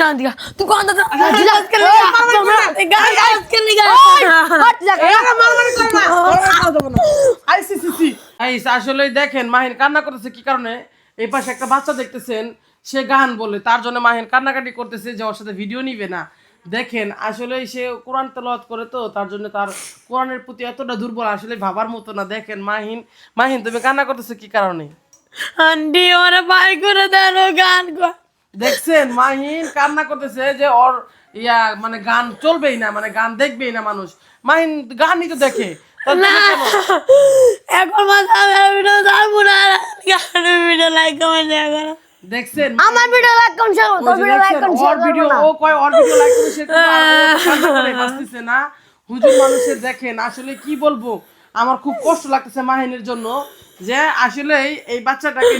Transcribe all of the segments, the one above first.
जान दिया तू कौन था जिलास कर लिया गाइस कर लिया हट जा मार करना আইসিসিসি আইস আসলে দেখেন মাহিন কান্না করতেছে কি কারণে এই পাশে একটা বাচ্চা দেখতেছেন সে গান বলে তার জন্য মাহিন কান্নাকাটি করতেছে যে ওর সাথে ভিডিও নিবে না দেখেন আসলে সে কোরআন তেলাওয়াত করে তো তার জন্য তার কোরআনের প্রতি এতটা দুর্বল আসলে ভাবার মতো না দেখেন মাহিন মাহিন তুমি কান্না করতেছো কি কারণে আন্টি ওরে ভাই করে দেন ও গান কর দেখছেন মাহিন কান্না করতেছে যে ওর ইয়া মানে গান চলবেই না মানে গান দেখবেই না মানুষ মাহিন গানই তো দেখে না এখন মাথা ভিডিও দাও না গান ভিডিও লাইক কমেন্ট করো দেখছেন আমার ভিডিও লাইক কমেন্ট শেয়ার করো তোর ভিডিও লাইক কমেন্ট শেয়ার করো ভিডিও ও কয় ওর ভিডিও লাইক করে শেয়ার করে বাসতিছে না হুজুর মানুষের দেখেন আসলে কি বলবো আমার খুব কষ্ট লাগতেছে মাহিনের জন্য যে আসলে এই বাচ্চাটাকে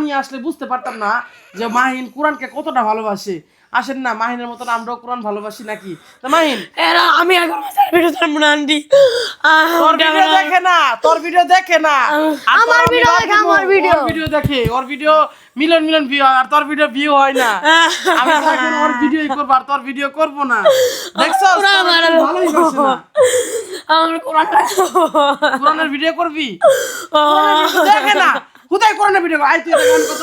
নিয়ে আসলে বুঝতে পারতাম না যে মাহিন কোরআনকে কতটা ভালোবাসে আসেন না মাহিনের মতন আমরাও কোরআন ভালোবাসি নাকি তো মাহিন এরা আমি এখন ভিডিও ছাড়বো না আন্টি তোর ভিডিও দেখে না আমার ভিডিও দেখে আমার ভিডিও দেখে ওর ভিডিও মিলিয়ন ভিউ আর তোর ভিডিও ভিউ হয় না আমি এখন ওর ভিডিওই করব আর তোর ভিডিও করব না দেখছস ভালোই বাসে না আমার কোরআনের ভিডিও করবি দেখে না কোথায় কোরআনের ভিডিও আই তুই গান কত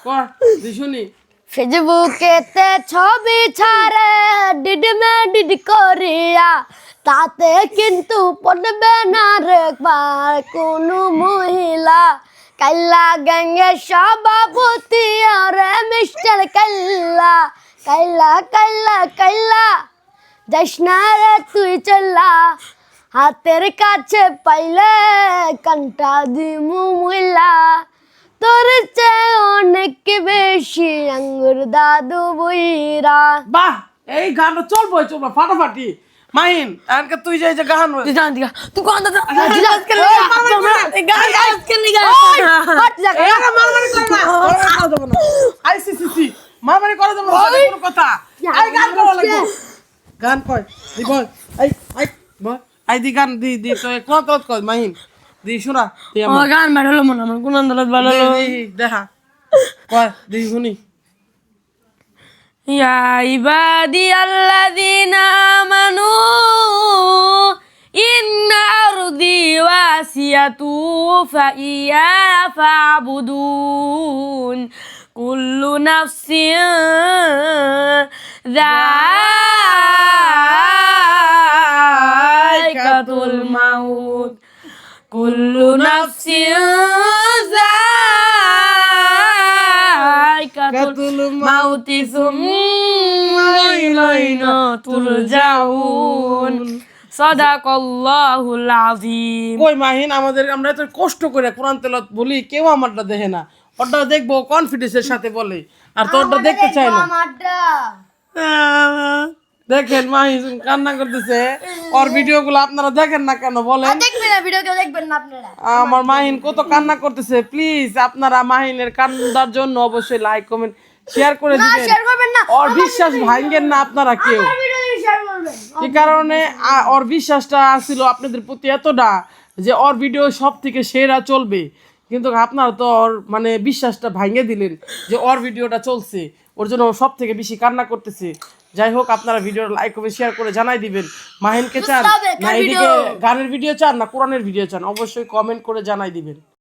কর দি শুনি ফেসবুকেতে ছবি ছাড়ে ডিড করিয়া তাতে কিন্তু পড়বে না রে কোনো মহিলা কাইলা গঙ্গে সভাপতি আরে মিস্টার কাইলা কাইলা কাইলা কাইলা যাস না রে তুই চল্লা হাতের কাছে পাইলে কান্টা দিমু মহিলা তোর চেয়ে অনেক বেশি আঙ্গুর দাদু বইরা বাহ এই গানটা চলবো ফাটাফাটি মাহিন আনকে তুই যে গান তুই জান দিয়া তুই কোন দাদা জিলাস कर लिया गाइस कर लिया हट जा মারমারি করব না আইসিসিসি মারমারি করে দেব না কোনো কথা এই গান করা লাগবে গান কই দি বল এই বল আই দি গান দি তো কোন তত কই মাহিন দি শোনা দি আমার গান ভালো মনে আমার কোন আন্দোলন ভালো দেখা কই দি শুনি ইয়া ইবাদি আল্লাযিনা আমানু ইন্না আরদি ওয়াসিয়াতু ফাইয়া ফাবুদুন কুল্লু নাফসিন যায়কাতুল মাউত কুল্লু নাফসিন যায়কাতুল মাউতি সুম্মা ইলাইনা তুরজাউন সাদাকাল্লাহুল আযীম কই মাহিন আমরা এত কষ্ট করে কোরআন তেলাওয়াত বলি কেউ আমারটা দেখে না ওটা দেখবো কনফিডেন্সের সাথে বলে আর তোরটা দেখতে চাই না দেখেন মাহিন কান্না করতেছে ওর ভিডিওগুলো আপনারা দেখেন না কেন বলেন দেখবেন না ভিডিও কেউ দেখবেন না আপনারা আমার মাহিন কত কান্না করতেছে প্লিজ আপনারা মাহিনের কান্নার জন্য অবশ্যই লাইক কমেন্ট শেয়ার করে দিবেন শেয়ার করবেন না ওর বিশ্বাস ভাঙেন না আপনারা কেউ ভিডিও শেয়ার করবেন কি কারণে ওর বিশ্বাসটা ছিল আপনাদের প্রতি এতটা যে ওর ভিডিও সব থেকে সেরা চলবে কিন্তু আপনারা তো ওর মানে বিশ্বাসটা ভাঙে দিলেন যে ওর ভিডিওটা চলছে ওর জন্য সব থেকে বেশি কান্না করতেছে যাই হোক আপনারা ভিডিওটা লাইক করে শেয়ার করে জানাই দিবেন মাহিনকে চান না এদিকে গানের ভিডিও চান না কোরআনের ভিডিও চান অবশ্যই কমেন্ট করে জানাই দিবেন।